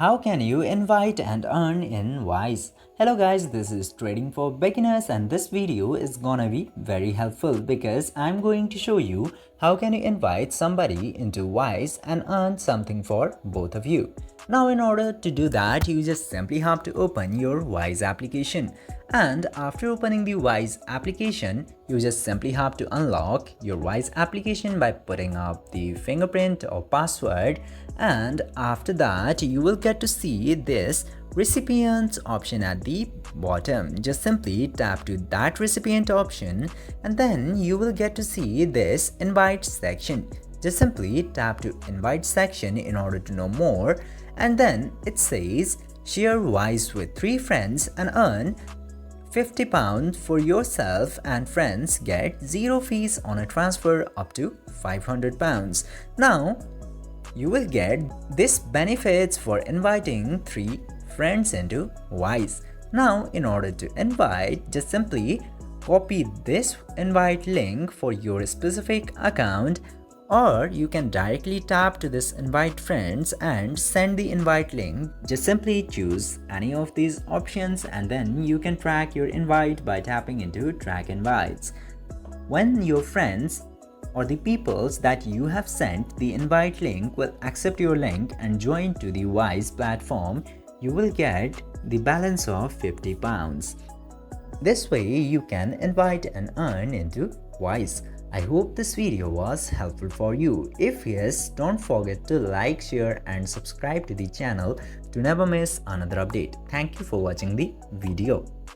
How can you invite and earn in Wise? Hello guys, this is Trading for Beginners and this video is gonna be very helpful because I'm going to show you how can you invite somebody into Wise and earn something for both of you. Now in order to do that, you just simply have to open your Wise application. And after opening the Wise application, you just simply have to unlock your Wise application by putting up the fingerprint or password, and after that you will get to see this recipient option at the bottom. Just simply tap to that recipient option and then you will get to see this invite section. Just simply tap to invite section in order to know more, and then it says share Wise with 3 friends and earn £50 for yourself and friends, get 0 fees on a transfer up to £500. Now you will get this benefits for inviting 3 friends into Wise. Now in order to invite, just simply copy this invite link for your specific account, or you can directly tap to this invite friends and send the invite link. Just simply choose any of these options and then you can track your invite by tapping into track invites. When your friends or the peoples that you have sent the invite link will accept your link and join to the Wise platform, you will get the balance of £50. This way you can invite and earn into Wise. I hope this video was helpful for you. If yes, don't forget to like, share and subscribe to the channel to never miss another update. Thank you for watching the video.